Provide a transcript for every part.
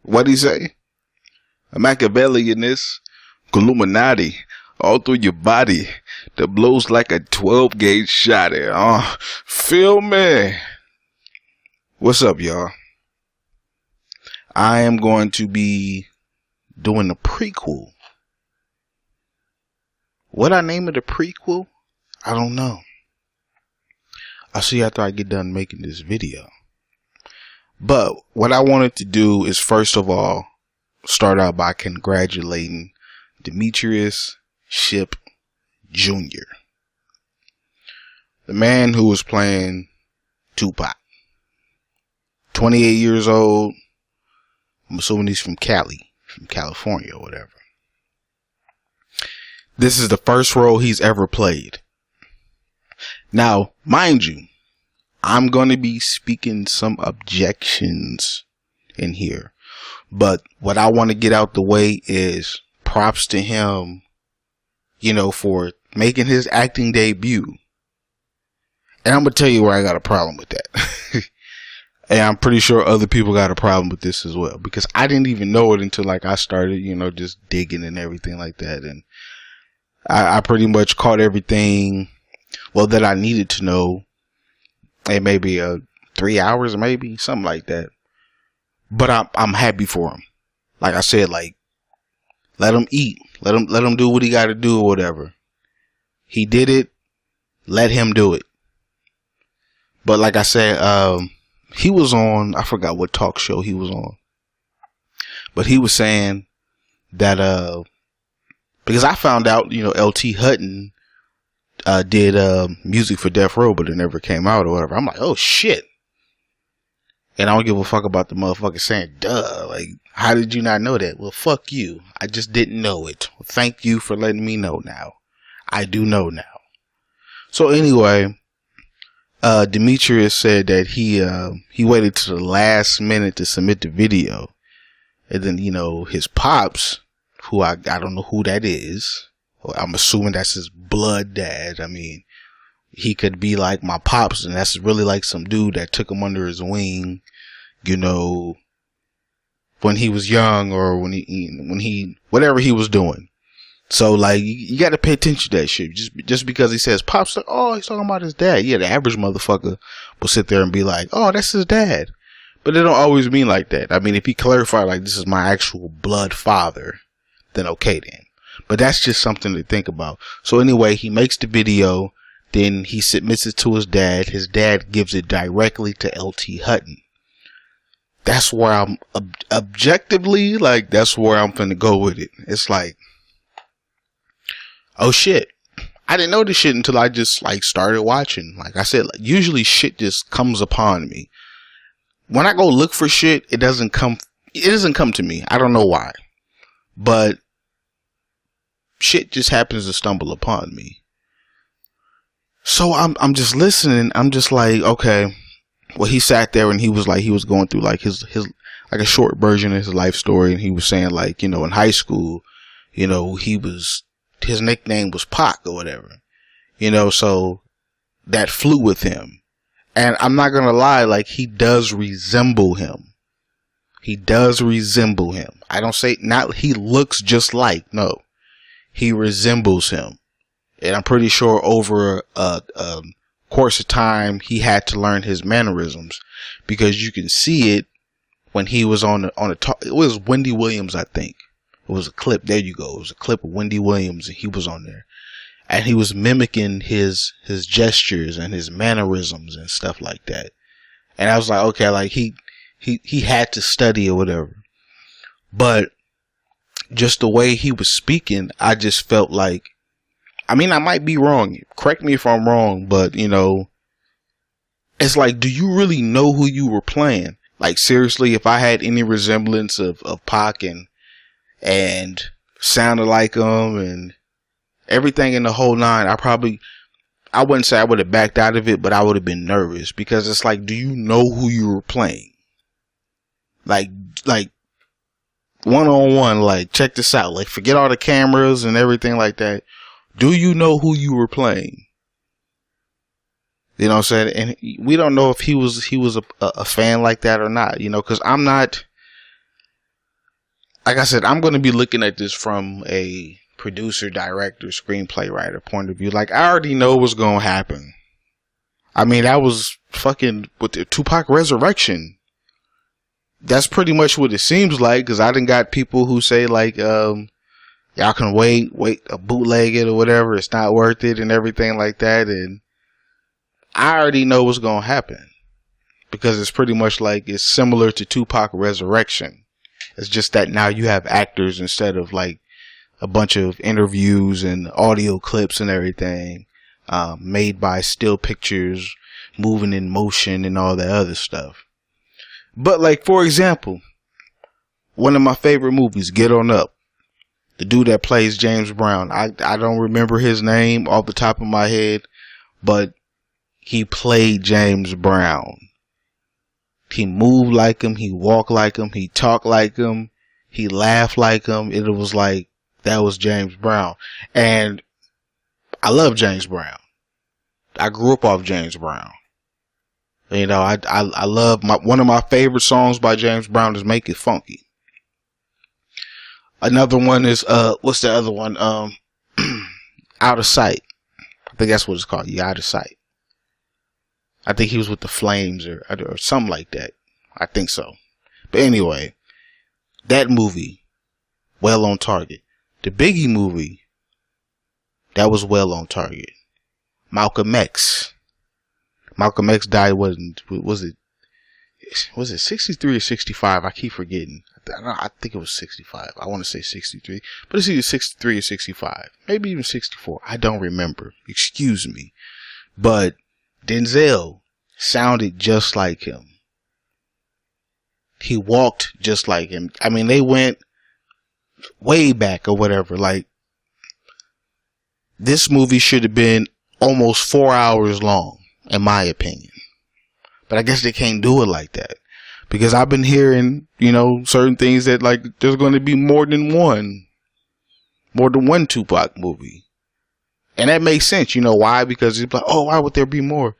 What'd he say? A Machiavellianist, Illuminati, all through your body that blows like a 12 gauge shot. Feel me? What's up, y'all? I am going to be doing a prequel. What I name it a prequel? I don't know. I'll see after I get done making this video. But what I wanted to do is first of all start out by congratulating Demetrius Shipp Jr., the man who was playing Tupac. 28 years old. I'm assuming he's from California or whatever. This is the first role he's ever played. Now, mind you, I'm going to be speaking some objections in here. But what I want to get out the way is props to him, for making his acting debut. And I'm going to tell you where I got a problem with that. And I'm pretty sure other people got a problem with this as well. Because I didn't even know it until I started, just digging and everything like that. And I pretty much caught everything, that I needed to know. And maybe 3 hours, maybe something like that. But I'm happy for him. Like I said, let him eat. Let him do what he got to do or whatever. He did it. Let him do it. But like I said, he was on, I forgot what talk show he was on. But he was saying that, because I found out, LT Hutton did music for Death Row, but it never came out or whatever. I'm like, oh shit. And I don't give a fuck about the motherfucker saying, duh, how did you not know that? Well, fuck you. I just didn't know it. Well, thank you for letting me know now. I do know now. So anyway, Demetrius said that he waited to the last minute to submit the video. And then, his pops, who I don't know who that is. I'm assuming that's his blood dad. I mean, he could be like my pops, and that's really like some dude that took him under his wing, when he was young or when he whatever he was doing. So you got to pay attention to that shit. Just because he says pops, he's talking about his dad. Yeah, the average motherfucker will sit there and be like, oh, that's his dad. But it don't always mean like that. I mean, if he clarified this is my actual blood father, then okay then. But that's just something to think about. So anyway, he makes the video. Then he submits it to his dad. His dad gives it directly to LT Hutton. That's where I'm objectively, that's where I'm finna go with it. It's oh shit. I didn't know this shit until I just started watching. Like I said, usually shit just comes upon me. When I go look for shit, it doesn't come to me. I don't know why. But shit just happens to stumble upon me. So I'm just listening. I'm just like, okay. Well, he sat there and he was going through his a short version of his life story. And he was saying in high school, his nickname was Pac or whatever, so that flew with him. And I'm not going to lie, he does resemble him. He does resemble him. I don't say not he looks just like, no, he resembles him. And I'm pretty sure over a course of time, he had to learn his mannerisms, because you can see it when he was on a talk. It was Wendy Williams, I think. It was a clip. There you go. It was a clip of Wendy Williams, and he was on there, and he was mimicking his gestures and his mannerisms and stuff like that. And I was like, okay, he had to study or whatever. But just the way he was speaking, I just felt like, I mean, I might be wrong. Correct me if I'm wrong, but it's do you really know who you were playing? Seriously, if I had any resemblance of Pac and sounded like him and everything in the whole nine, I wouldn't say I would have backed out of it, but I would have been nervous, because it's do you know who you were playing? One-on-one, check this out. Forget all the cameras and everything like that. Do you know who you were playing? You know what I'm saying? And we don't know if he was a fan like that or not, because I'm not like I said, I'm going to be looking at this from a producer, director, screenplay writer point of view. Like, I already know what's going to happen. I mean, that was fucking with the Tupac resurrection. That's pretty much what it seems like, because I done got people who say, like, y'all can wait, bootleg it or whatever. It's not worth it and everything like that. And I already know what's going to happen, because it's pretty much like, it's similar to Tupac resurrection. It's just that now you have actors instead of like a bunch of interviews and audio clips and everything, made by still pictures, moving in motion and all that other stuff. But like, for example, one of my favorite movies, Get On Up. The dude that plays James Brown, I don't remember his name off the top of my head, but he played James Brown. He moved like him, he walked like him, he talked like him, he laughed like him. It was like, that was James Brown. And I love James Brown. I grew up off James Brown. You know, I love one of my favorite songs by James Brown is Make It Funky. Another one is, what's the other one? Out of Sight. I think that's what it's called. Yeah, Out of Sight. I think he was with the Flames or something like that. I think so. But anyway, that movie, well on target. The Biggie movie, that was well on target. Malcolm X. Malcolm X died, was it 63 or 65? I keep forgetting. I think it was 65. I want to say 63, but it's either 63 or 65. Maybe even 64. I don't remember. Excuse me. But Denzel sounded just like him. He walked just like him. I mean, they went way back or whatever. Like, this movie should have been almost 4 hours long, in my opinion. But I guess they can't do it like that, because I've been hearing, you know, certain things that, like, there's going to be more than one Tupac movie. And that makes sense. You know why? Because it's like, oh, why would there be more?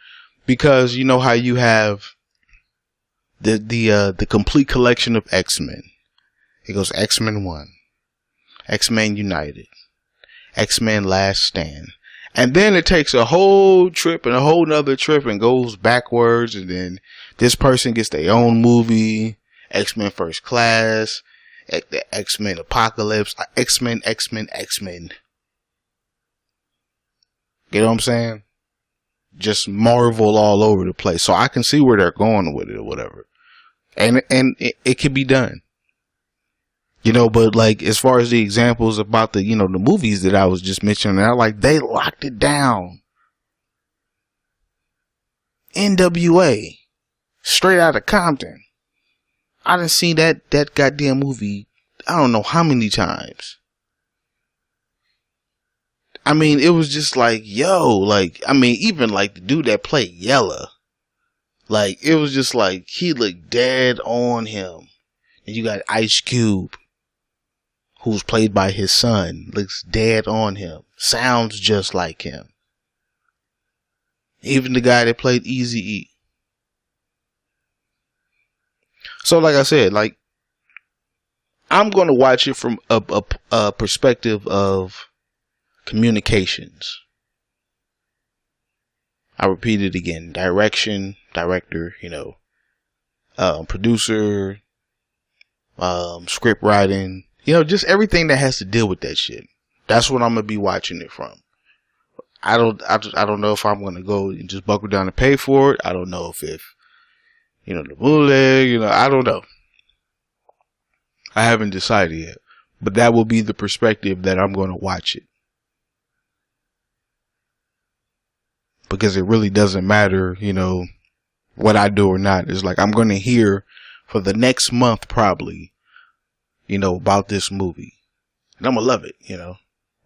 Because you know how you have the complete collection of X-Men. It goes X-Men 1, X-Men United, X-Men Last Stand. And then it takes a whole trip and a whole nother trip and goes backwards. And then this person gets their own movie, X-Men First Class, the X-Men Apocalypse, X-Men. You know what I'm saying? Just Marvel all over the place. So I can see where they're going with it or whatever. And it can be done. You know, but like, as far as the examples about the, you know, the movies that I was just mentioning, they locked it down. NWA, Straight Outta Compton. I done seen that goddamn movie, I don't know how many times. I mean, it was just like, yo, like, I mean, even like the dude that played Yella, like, it was just like, he looked dead on him. And you got Ice Cube, who's played by his son, looks dead on him, sounds just like him. Even the guy that played Eazy-E. So like I said, like, I'm going to watch it from a perspective of communications. I repeat it again. Director, you know, producer, script writing, you know, just everything that has to deal with that shit. That's what I'm going to be watching it from. I don't know if I'm going to go and just buckle down and pay for it. I don't know if you know, the bootleg, you know, I don't know. I haven't decided yet, but that will be the perspective that I'm going to watch it. Because it really doesn't matter, you know, what I do or not. It's like, I'm going to hear for the next month probably, you know, about this movie. And I'm going to love it, you know.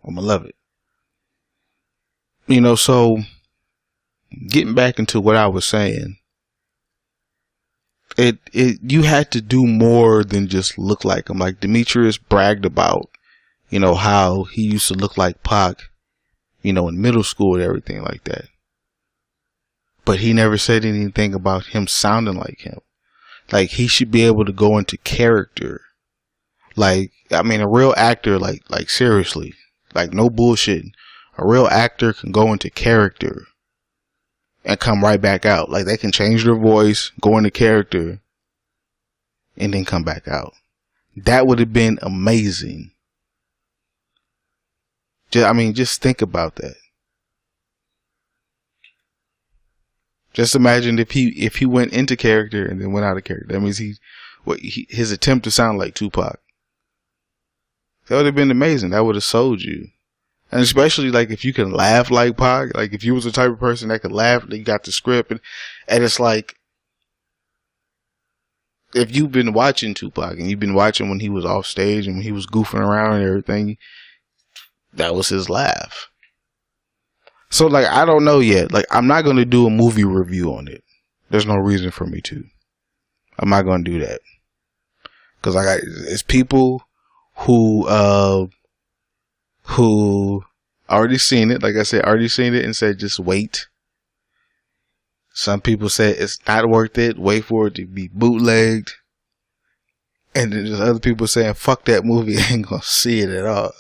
I'm going to love it. You know, so getting back into what I was saying, you had to do more than just look like him. Like, Demetrius bragged about, you know, how he used to look like Pac, you know, in middle school and everything like that. But he never said anything about him sounding like him. Like, he should be able to go into character Like, I mean, a real actor, like seriously, like no bullshit. A real actor can go into character and come right back out. Like, they can change their voice, go into character, and then come back out. That would have been amazing. Just think about that. Just imagine if he went into character and then went out of character. That means his attempt to sound like Tupac. That would have been amazing. That would have sold you. And especially, like, if you can laugh like Pac, like, if you was the type of person that could laugh, you got the script, and it's like, if you've been watching Tupac, and you've been watching when he was off stage, and when he was goofing around and everything, that was his laugh. So, like, I don't know yet. Like, I'm not going to do a movie review on it. There's no reason for me to. I'm not going to do that. Because, it's people who already seen it, like I said, already seen it and said just wait. Some people said it's not worth it, wait for it to be bootlegged. And then there's other people saying fuck that movie, I ain't gonna see it at all.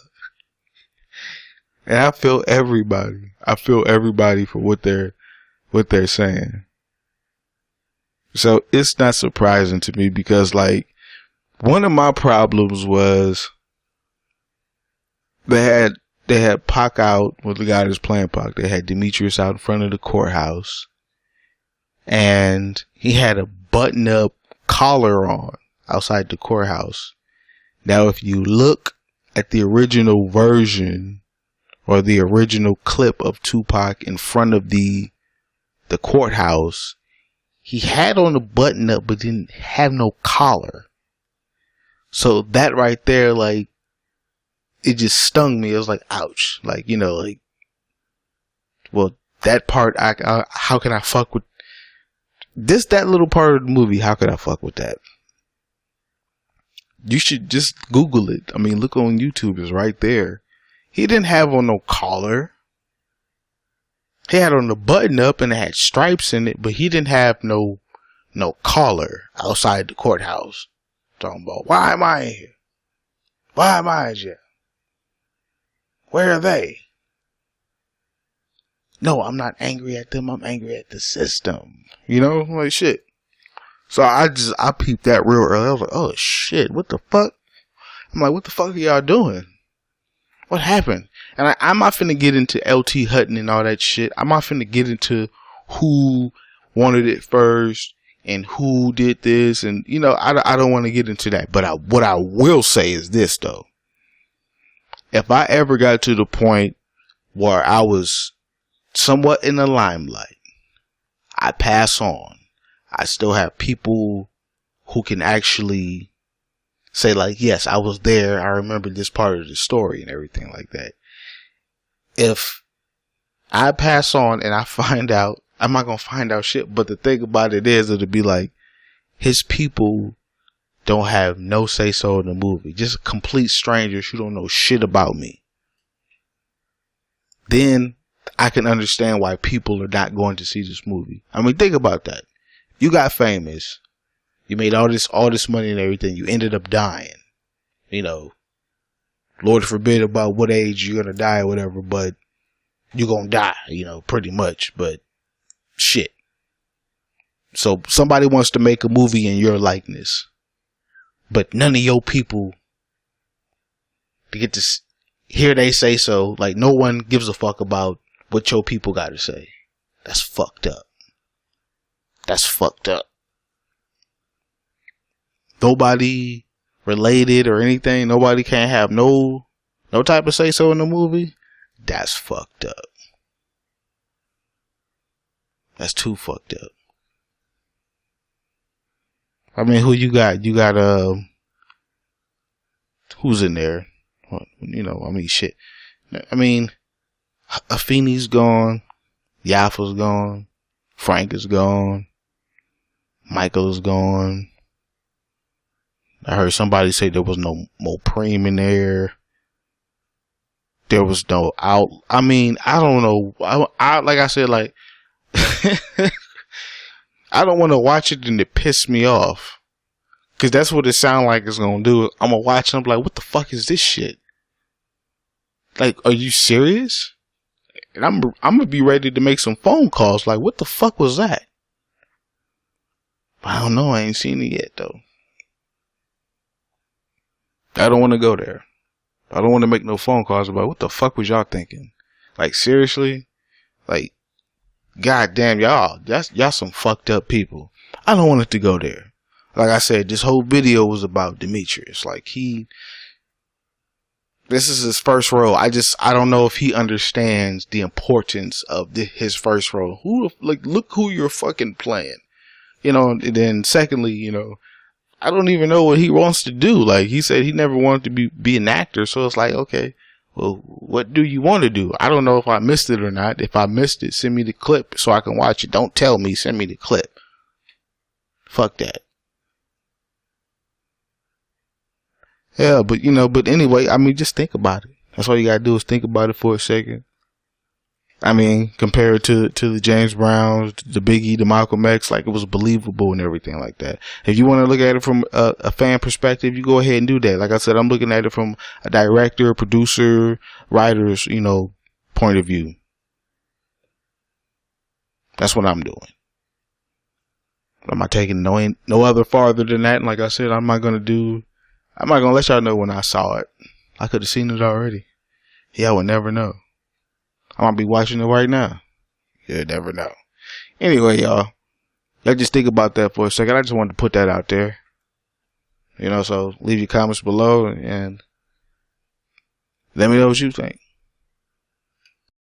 And I feel everybody for what they're saying. So it's not surprising to me, because like, one of my problems was they had Pac out with the guy that's playing Pac. They had Demetrius out in front of the courthouse, and he had a button-up collar on outside the courthouse. Now, if you look at the original version or the original clip of Tupac in front of the courthouse, he had on a button-up but didn't have no collar. So that right there, like, it just stung me. It was like, ouch. Like, you know, like, well, that part, how can I fuck with that little part of the movie? How could I fuck with that? You should just Google it. I mean, look on YouTube. It's right there. He didn't have on no collar. He had on the button up and it had stripes in it, but he didn't have no collar outside the courthouse. Talking about, why am I in here? Why am I in jail? Where are they? No, I'm not angry at them. I'm angry at the system. You know, like shit. So I peeped that real early. I was like, oh shit, what the fuck? I'm like, what the fuck are y'all doing? What happened? And I'm not finna get into LT Hutton and all that shit. I'm not finna get into who wanted it first and who did this. And, you know, I don't want to get into that. But what I will say is this, though. If I ever got to the point where I was somewhat in the limelight, I pass on. I still have people who can actually say like, yes, I was there. I remember this part of the story and everything like that. If I pass on and I find out, I'm not going to find out shit. But the thing about it is, it'll be like his people don't have no say so in the movie. Just complete strangers who don't know shit about me. Then I can understand why people are not going to see this movie. I mean, think about that. You got famous. You made all this money and everything. You ended up dying. You know, Lord forbid about what age you're going to die or whatever, but you're going to die, you know, pretty much. But shit. So somebody wants to make a movie in your likeness, but none of your people to get to hear they say so. Like, no one gives a fuck about what your people got to say. That's fucked up. That's fucked up. Nobody related or anything. Nobody can't have no type of say so in the movie. That's fucked up. That's too fucked up. I mean, who you got? You got, who's in there? You know, I mean, shit. I mean, Afeni's gone. Yafa's gone. Frank is gone. Michael is gone. I heard somebody say there was no Mopreme in there. There was no out. I mean, I don't know. I like I said, like, I don't want to watch it and it piss me off. Cause that's what it sounds like it's gonna do. I'm gonna watch and I'm like, what the fuck is this shit? Like, are you serious? And I'm gonna be ready to make some phone calls. Like, what the fuck was that? I don't know. I ain't seen it yet though. I don't want to go there. I don't want to make no phone calls about what the fuck was y'all thinking. Like, seriously? Like, goddamn, y'all some fucked up people. I don't want it to go there. Like I said, this whole video was about Demetrius. Like, this is his first role. I don't know if he understands the importance of his first role. Look who you're fucking playing. You know, and then secondly, you know, I don't even know what he wants to do. Like, he said he never wanted to be an actor. So it's like, okay, well, what do you want to do? I don't know if I missed it or not. If I missed it, send me the clip so I can watch it. Don't tell me, send me the clip. Fuck that. Yeah, but anyway, I mean, just think about it. That's all you gotta do is think about it for a second. I mean, compared to the James Browns, the Biggie, the Malcolm X, like, it was believable and everything like that. If you want to look at it from a fan perspective, you go ahead and do that. Like I said, I'm looking at it from a director, producer, writer's, point of view. That's what I'm doing. I'm not taking no other farther than that. And like I said, I'm not gonna let y'all know when I saw it. I could have seen it already. Yeah, I would never know. I might be watching it right now. You'll never know. Anyway, y'all just think about that for a second. I just wanted to put that out there. So leave your comments below and let me know what you think.